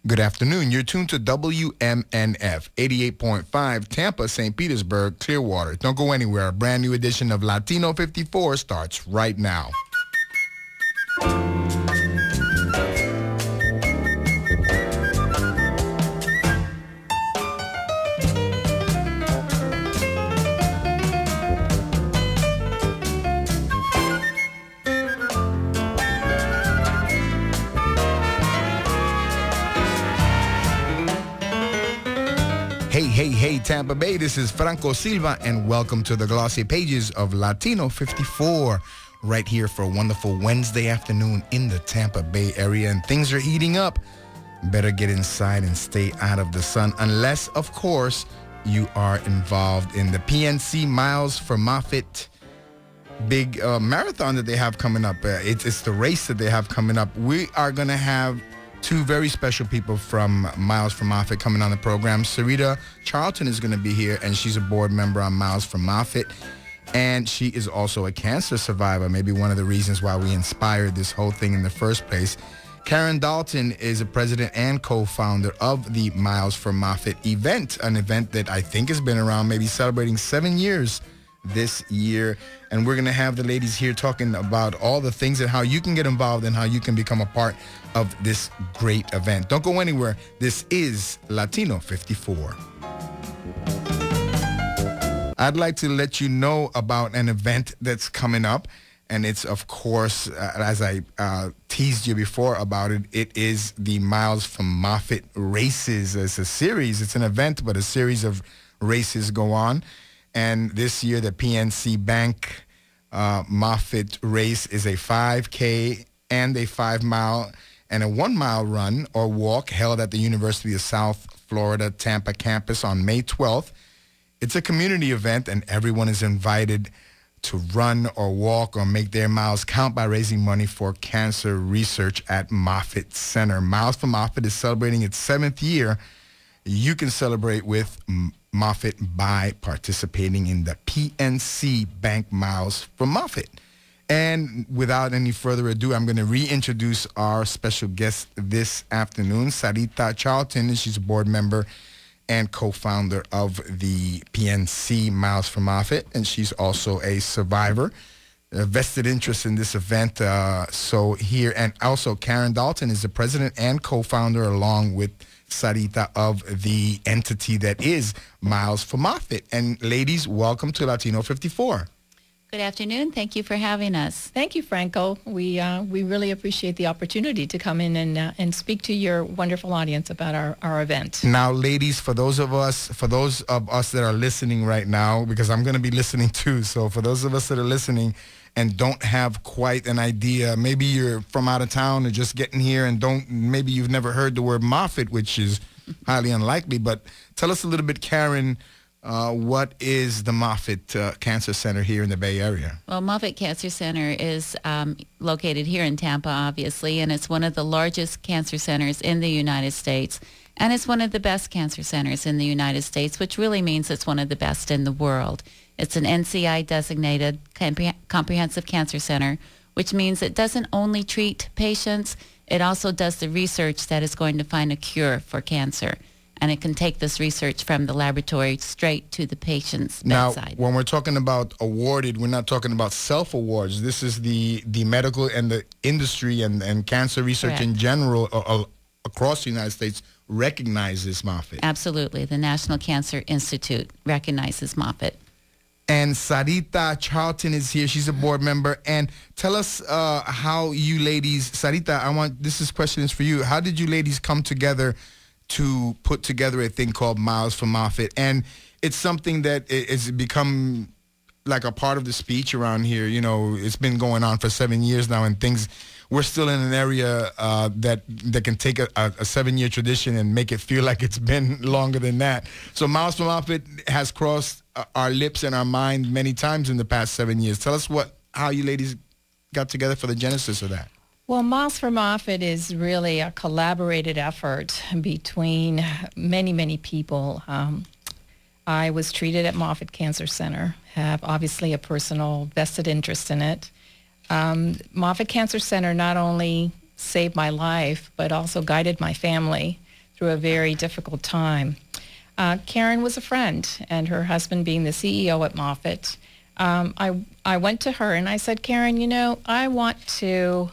Good afternoon. You're tuned to WMNF 88.5 Tampa, St. Petersburg, Clearwater. Don't go anywhere. A brand new edition of Latino 54 starts right now. Hey, Tampa Bay, this is Franco Silva, and welcome to the glossy pages of Latino 54, right here for a wonderful Wednesday afternoon in the Tampa Bay area, and things are heating up. Better get inside and stay out of the sun, unless, of course, you are involved in the PNC Miles for Moffitt big marathon that they have coming up. It's the race that they have coming up. We are going to have two very special people from Miles for Moffitt coming on the program. Sarita Charlton is going to be here, and she's a board member on Miles for Moffitt. And she is also a cancer survivor, maybe one of the reasons why we inspired this whole thing in the first place. Karen Dalton is a president and co-founder of the Miles for Moffitt event, an event that I think has been around, maybe celebrating 7 years this year. And we're going to have the ladies here talking about all the things and how you can get involved and how you can become a part of this great event. Don't go anywhere. This is Latino 54. I'd like to let you know about an event that's coming up, and it's, of course, as I teased you before about it, it is the Miles for Moffitt races. It's a series. It's an event, but a series of races go on. And this year, the PNC Bank Moffitt race is a 5K and a 5-mile and a 1-mile run or walk held at the University of South Florida Tampa campus on May 12th. It's a community event, and everyone is invited to run or walk or make their miles count by raising money for cancer research at Moffitt Center. Miles for Moffitt is celebrating its 7th year. You can celebrate with Moffitt by participating in the PNC Bank Miles for Moffitt. And without any further ado, I'm going to reintroduce our special guest this afternoon, Sarita Charlton. She's a board member and co-founder of the PNC Miles for Moffitt, and she's also a survivor, a vested interest in this event. And also Karen Dalton is the president and co-founder, along with Sarita, of the entity that is Miles for Moffitt. And ladies, welcome to Latino 54. Good afternoon. Thank you for having us. Thank you, Franco. We really appreciate the opportunity to come in and speak to your wonderful audience about our event. Now, ladies, for those of us that are listening right now, because I'm going to be listening too, so for those of us that are listening and don't have quite an idea, maybe you're from out of town or just getting here and maybe you've never heard the word Moffitt, which is highly unlikely, but tell us a little bit, Karen, what is the Moffitt Cancer Center here in the Bay Area? Well, Moffitt Cancer Center is located here in Tampa, obviously, and it's one of the largest cancer centers in the United States. And it's one of the best cancer centers in the United States, which really means it's one of the best in the world. It's an NCI-designated comprehensive cancer center, which means it doesn't only treat patients, it also does the research that is going to find a cure for cancer. And it can take this research from the laboratory straight to the patient's bedside. Now, when we're talking about awarded, we're not talking about self-awards. This is the medical and the industry and cancer research in general across the United States recognizes Moffitt. Absolutely. The National Cancer Institute recognizes Moffitt. And Sarita Charlton is here. She's a board member. And tell us how you ladies, Sarita, this question is for you. How did you ladies come together to put together a thing called Miles for Moffitt? And it's something that is become like a part of the speech around here. You know, it's been going on for 7 years now, and we're still in an area that can take a 7-year tradition and make it feel like it's been longer than that. So Miles for Moffitt has crossed our lips and our mind many times in the past 7 years. Tell us how you ladies got together for the genesis of that. Well, Miles for Moffitt is really a collaborated effort between many, many people. I was treated at Moffitt Cancer Center, have obviously a personal vested interest in it. Moffitt Cancer Center not only saved my life, but also guided my family through a very difficult time. Karen was a friend, and her husband being the CEO at Moffitt, I went to her and I said, Karen, you know, I want to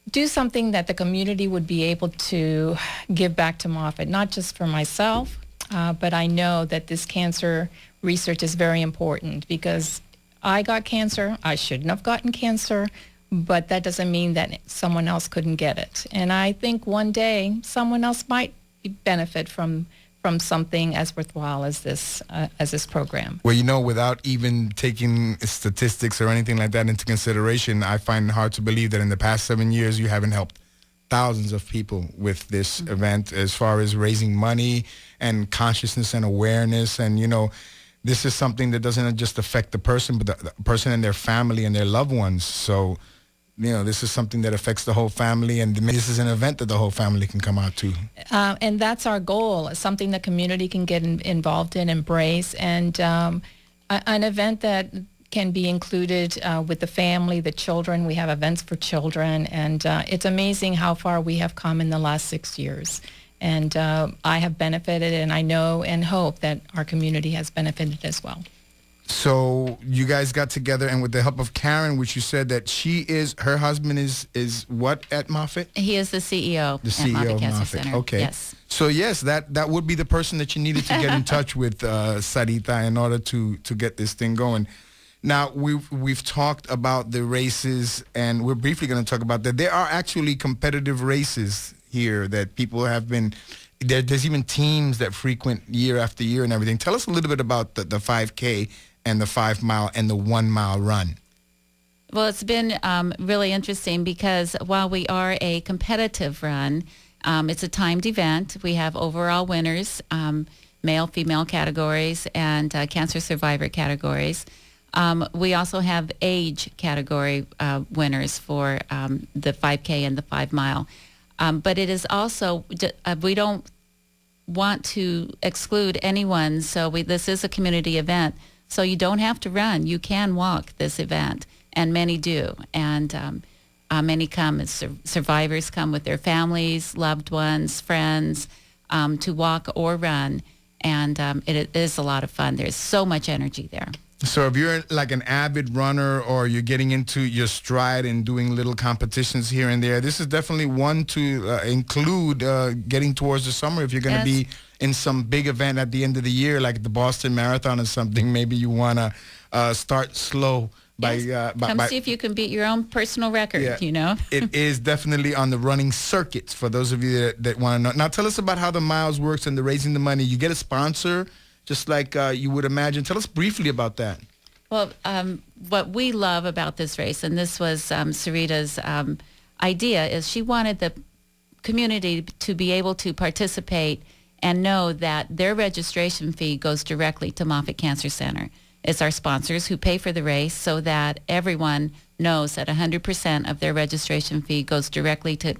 do something that the community would be able to give back to Moffitt, not just for myself, but I know that this cancer research is very important because I got cancer. I shouldn't have gotten cancer, but that doesn't mean that someone else couldn't get it. And I think one day someone else might benefit from something as worthwhile as this program. Well, you know, without even taking statistics or anything like that into consideration, I find it hard to believe that in the past 7 years you haven't helped thousands of people with this event as far as raising money and consciousness and awareness. And, you know, this is something that doesn't just affect the person, but the person and their family and their loved ones. So, you know, this is something that affects the whole family, and this is an event that the whole family can come out to. And that's our goal, something the community can get involved in, embrace, and an event that can be included with the family, the children. We have events for children, and it's amazing how far we have come in the last 6 years. And I have benefited, and I know and hope that our community has benefited as well. So you guys got together, and with the help of Karen, which you said that her husband is what at Moffitt? He is the CEO The at CEO Moffitt of Cancer Moffitt. Center. Okay. Yes. So yes, that would be the person that you needed to get in touch with, Sarita, in order to get this thing going. Now we've talked about the races, and we're briefly going to talk about that. There are actually competitive races here that people have been. There's even teams that frequent year after year and everything. Tell us a little bit about the 5K and the 5 mile and the 1 mile run. Well, it's been really interesting because while we are a competitive run, it's a timed event. We have overall winners, male, female categories, and cancer survivor categories. We also have age category winners for the 5K and the 5 mile. But it is also, we don't want to exclude anyone, so this is a community event. So you don't have to run. You can walk this event, and many do. And many come as survivors come with their families, loved ones, friends, to walk or run. And it is a lot of fun. There's so much energy there. So if you're like an avid runner or you're getting into your stride and doing little competitions here and there, this is definitely one to include getting towards the summer. If you're going to be in some big event at the end of the year, like the Boston Marathon or something, maybe you want to start slow. Come see if you can beat your own personal record, you know. It is definitely on the running circuits for those of you that want to know. Now tell us about how the miles works and the raising the money. You get a sponsor, just like you would imagine. Tell us briefly about that. Well, what we love about this race, and this was Sarita's idea, is she wanted the community to be able to participate and know that their registration fee goes directly to Moffitt Cancer Center. It's our sponsors who pay for the race so that everyone knows that 100% of their registration fee goes directly to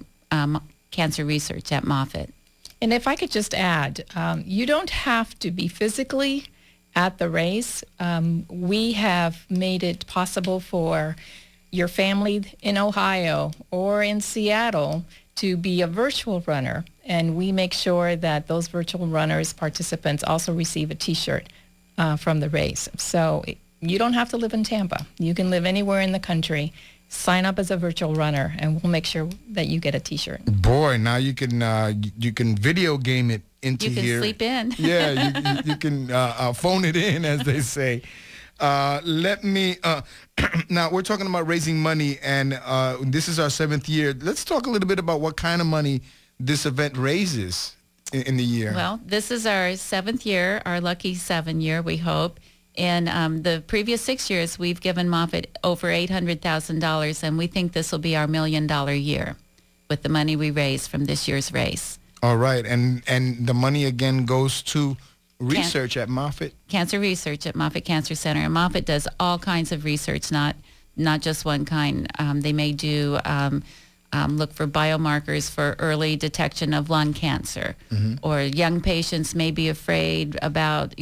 cancer research at Moffitt. And if I could just add, you don't have to be physically at the race. We have made it possible for your family in Ohio or in Seattle to be a virtual runner. And we make sure that those virtual runners, participants, also receive a T-shirt from the race. So you don't have to live in Tampa. You can live anywhere in the country. Sign up as a virtual runner, and we'll make sure that you get a T-shirt. Boy, now you can video game it into here. You can sleep in. Yeah, you can phone it in, as they say. Let me now we're talking about raising money, and this is our 7th year. Let's talk a little bit about what kind of money this event raises in the year. Well, this is our 7th year, our lucky 7 year, we hope. In the previous 6 years, we've given Moffitt over $800,000, and we think this will be our $1 million year with the money we raise from this year's race. All right, and the money again goes to research at Moffitt? Cancer research at Moffitt Cancer Center. And Moffitt does all kinds of research, not just one kind. They may do look for biomarkers for early detection of lung cancer, or young patients may be afraid about,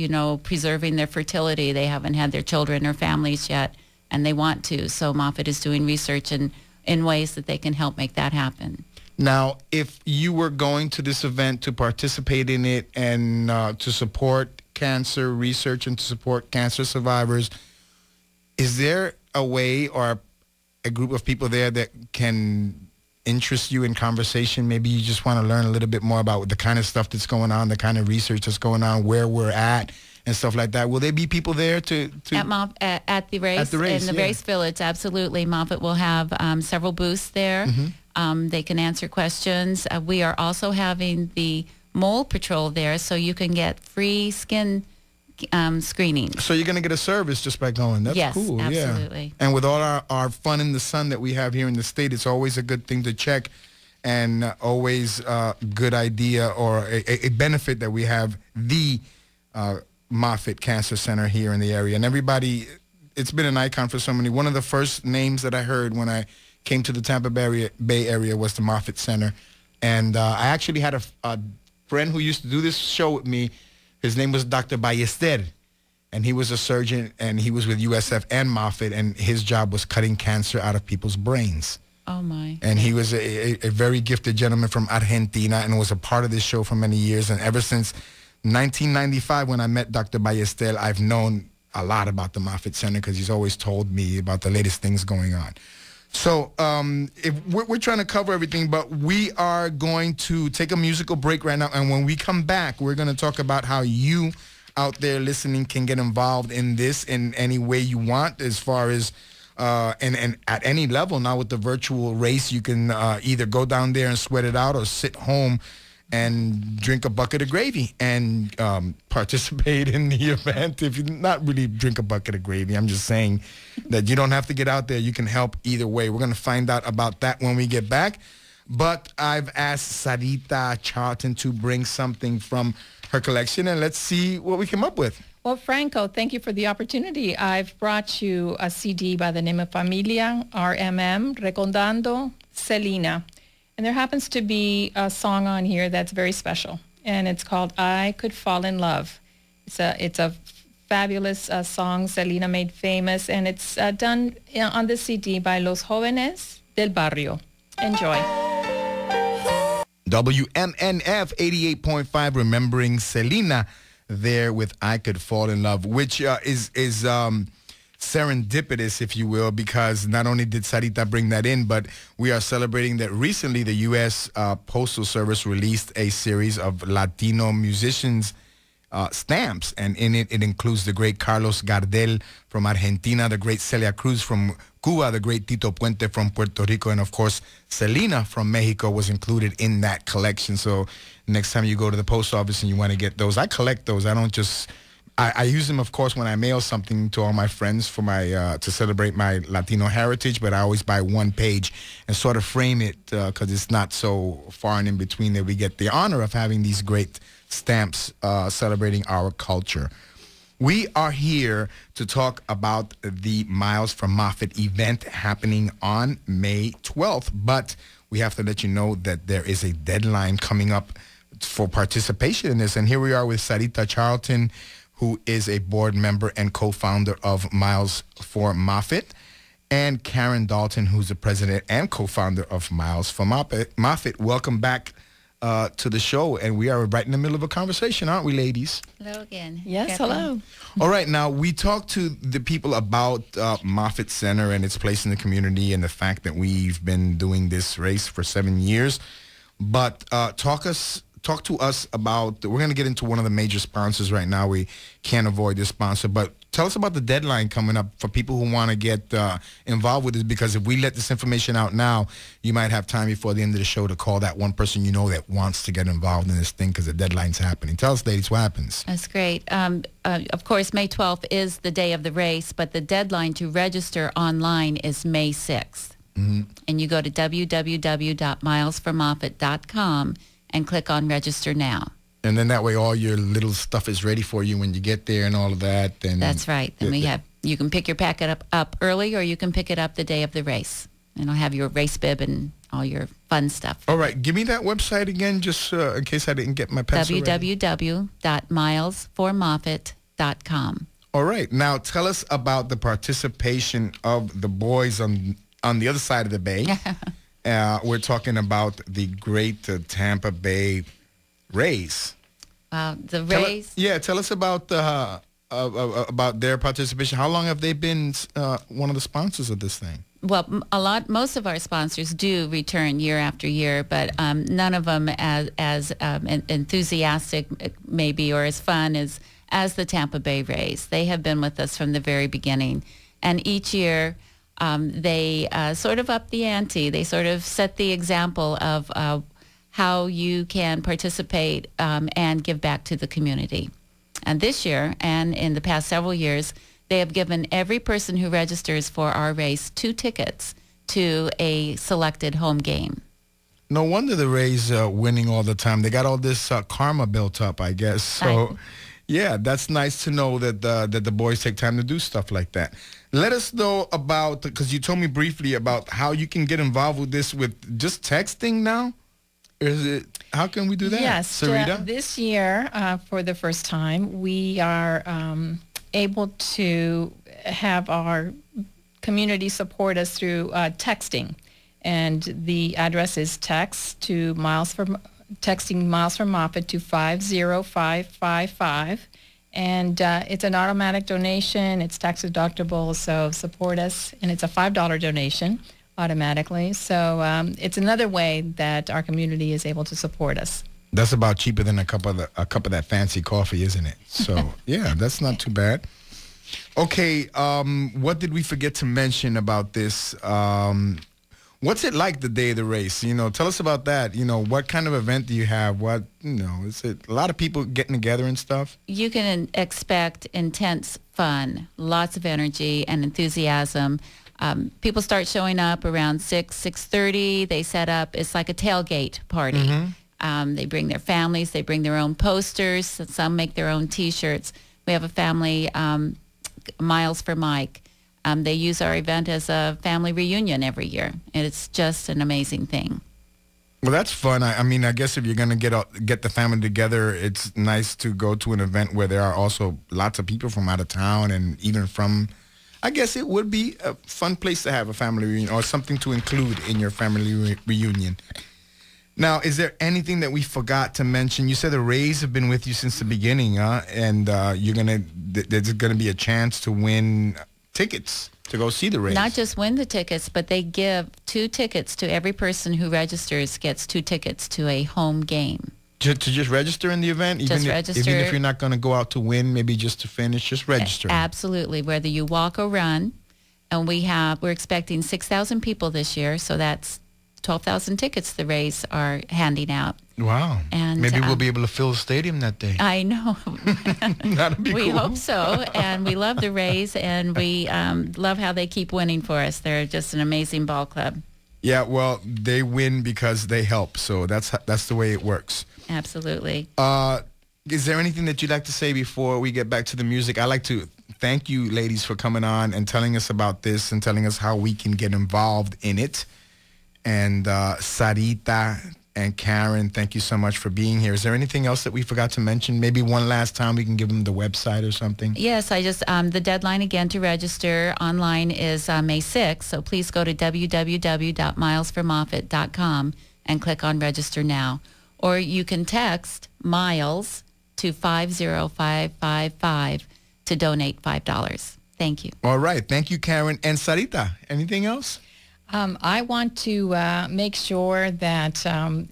preserving their fertility. They haven't had their children or families yet, and they want to. So Moffitt is doing research in ways that they can help make that happen. Now, if you were going to this event to participate in it and to support cancer research and to support cancer survivors, is there a way or a group of people there that can interest you in conversation? Maybe you just want to learn a little bit more about the kind of stuff that's going on, the kind of research that's going on, where we're at, and stuff like that. Will there be people there to at the race? At the race, in the race village? Absolutely. Moffitt will have several booths there. They can answer questions. We are also having the mole patrol there, so you can get free skin screening. So you're going to get a service just by going. That's yes, cool. absolutely. Yeah. And with all our fun in the sun that we have here in the state, it's always a good thing to check, and always a good idea or a benefit that we have the Moffitt Cancer Center here in the area. And everybody, it's been an icon for so many. One of the first names that I heard when I came to the Tampa Bay area was the Moffitt Center. And I actually had a friend who used to do this show with me. His name was Dr. Ballester, and he was a surgeon, and he was with USF and Moffitt, and his job was cutting cancer out of people's brains. Oh, my. And he was a very gifted gentleman from Argentina and was a part of this show for many years. And ever since 1995, when I met Dr. Ballester, I've known a lot about the Moffitt Center because he's always told me about the latest things going on. So if we're trying to cover everything, but we are going to take a musical break right now. And when we come back, we're going to talk about how you out there listening can get involved in this in any way you want, as far as and at any level. Now with the virtual race, you can either go down there and sweat it out or sit home and drink a bucket of gravy and participate in the event. If you not really drink a bucket of gravy, I'm just saying that you don't have to get out there. You can help either way. We're going to find out about that when we get back. But I've asked Sarita Charlton to bring something from her collection, and let's see what we come up with. Well, Franco, thank you for the opportunity. I've brought you a CD by the name of Familia, RMM, Recordando Selena. And there happens to be a song on here that's very special, and it's called I Could Fall in Love. It's a fabulous song Selena made famous, and it's done on the CD by Los Jóvenes del Barrio. Enjoy. WMNF 88.5, remembering Selena there with I Could Fall in Love, which is serendipitous, if you will, because not only did Sarita bring that in, but we are celebrating that recently the U.S. Postal Service released a series of Latino musicians stamps, and in it includes the great Carlos Gardel from Argentina, the great Celia Cruz from Cuba, the great Tito Puente from Puerto Rico, and of course Selena from Mexico was included in that collection. So next time you go to the post office and you want to get those, I collect those. I don't just I use them, of course, when I mail something to all my friends for my to celebrate my Latino heritage, but I always buy one page and sort of frame it because it's not so far and in between that we get the honor of having these great stamps celebrating our culture. We are here to talk about the Miles from Moffitt event happening on May 12th, but we have to let you know that there is a deadline coming up for participation in this, and here we are with Sarita Charlton, who is a board member and co-founder of Miles for Moffitt, and Karen Dalton, who's the president and co-founder of Miles for Moffitt. Welcome back to the show, and we are right in the middle of a conversation, aren't we, ladies? Hello again. Yes, hello. All right, now we talked to the people about Moffitt Center and its place in the community and the fact that we've been doing this race for 7 years, but talk to us about, we're going to get into one of the major sponsors right now. We can't avoid this sponsor, but tell us about the deadline coming up for people who want to get involved with this, because if we let this information out now, you might have time before the end of the show to call that one person you know that wants to get involved in this thing because the deadline's happening. Tell us, ladies, what happens. That's great. Of course, May 12th is the day of the race, but the deadline to register online is May 6th. Mm-hmm. And you go to www.milesformoffitt.com and click on register now. And then that way all your little stuff is ready for you when you get there and all of that. And that's right. Then you can pick your packet up early, or you can pick it up the day of the race. And I'll have your race bib and all your fun stuff. All right. Give me that website again, just in case I didn't get my pencil ready. www.milesformoffitt.com. All right. Now tell us about the participation of the boys on the other side of the bay. We're talking about the great Tampa Bay Rays. The Rays. Tell us about their participation. How long have they been one of the sponsors of this thing? Well, most of our sponsors do return year after year, but none of them as enthusiastic, maybe, or as fun as the Tampa Bay Rays. They have been with us from the very beginning, and each year they sort of up the ante. They sort of set the example of how you can participate and give back to the community. And this year, and in the past several years, they have given every person who registers for our race 2 tickets to a selected home game. No wonder the Rays are winning all the time. They got all this karma built up, I guess. So, yeah, that's nice to know that the boys take time to do stuff like that. Let us know about, because you told me briefly about how you can get involved with this with just texting now. How can we do that? Yes, Sarita? This year, for the first time, we are able to have our community support us through texting, and the address is texting Miles from Moffitt to 50555, and it's an automatic donation. It's tax deductible, so support us, and it's a $5 donation automatically. So it's another way that our community is able to support us. That's about cheaper than a cup of that fancy coffee, isn't it? So, yeah, that's not too bad. Okay, what did we forget to mention about this? What's it like the day of the race? You know, tell us about that. You know, what kind of event do you have? What, you know, is it a lot of people getting together and stuff? You can expect intense fun, lots of energy and enthusiasm. People start showing up around 6:30. They set up, it's like a tailgate party. They bring their families, they bring their own posters, some make their own T-shirts. We have a family, Miles for Mike. They use our event as a family reunion every year, and it's just an amazing thing. Well, that's fun. I mean, I guess if you're going to get the family together, it's nice to go to an event where there are also lots of people from out of town and even from, I guess it would be a fun place to have a family reunion or something to include in your family reunion. Now, is there anything that we forgot to mention? You said the Rays have been with you since the beginning, huh? And there's gonna be a chance to win tickets to go see the Rays. Not just win the tickets, but they give 2 tickets to every person who registers gets 2 tickets to a home game. To just register in the event? Just register. Even if you're not going to go out to win, maybe just to finish, just register. Absolutely, whether you walk or run. And we're expecting 6,000 people this year, so that's 12,000 tickets the Rays are handing out. Wow. And maybe we'll be able to fill the stadium that day. I know. That'd be we cool. hope so. And we love the Rays, and we love how they keep winning for us. They're just an amazing ball club. Yeah, well, they win because they help. So that's the way it works. Absolutely. Is there anything that you'd like to say before we get back to the music? I'd like to thank you, ladies, for coming on and telling us about this and telling us how we can get involved in it. And Sarita and Karen, thank you so much for being here. Is there anything else that we forgot to mention? Maybe one last time we can give them the website or something? Yes, the deadline again to register online is May 6th, so please go to www.milesformoffitt.com and click on register now. Or you can text Miles to 50555 to donate $5. Thank you. All right. Thank you, Karen. And Sarita, anything else? I want to make sure that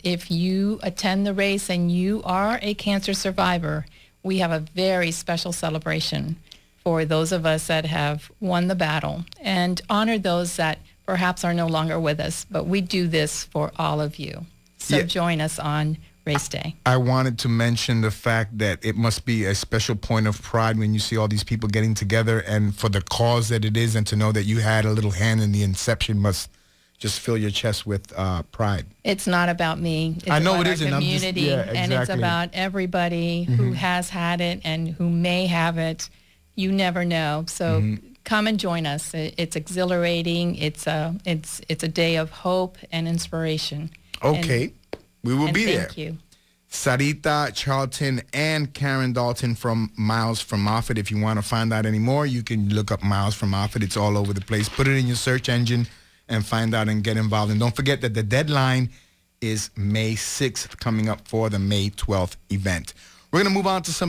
if you attend the race and you are a cancer survivor, we have a very special celebration for those of us that have won the battle and honor those that perhaps are no longer with us. But we do this for all of you. So join us on Race Day. I wanted to mention the fact that it must be a special point of pride when you see all these people getting together and for the cause that it is, and to know that you had a little hand in the inception must just fill your chest with pride. It's not about me. It's I know about it isn't. our community, exactly. And it's about everybody who has had it and who may have it. You never know. So come and join us. It's exhilarating. It's a day of hope and inspiration. Okay. We will be there. Thank you. Sarita Charlton and Karen Dalton from Miles from Moffitt. If you want to find out any more, you can look up Miles from Moffitt. It's all over the place. Put it in your search engine and find out and get involved. And don't forget that the deadline is May 6th, coming up for the May 12th event. We're going to move on to some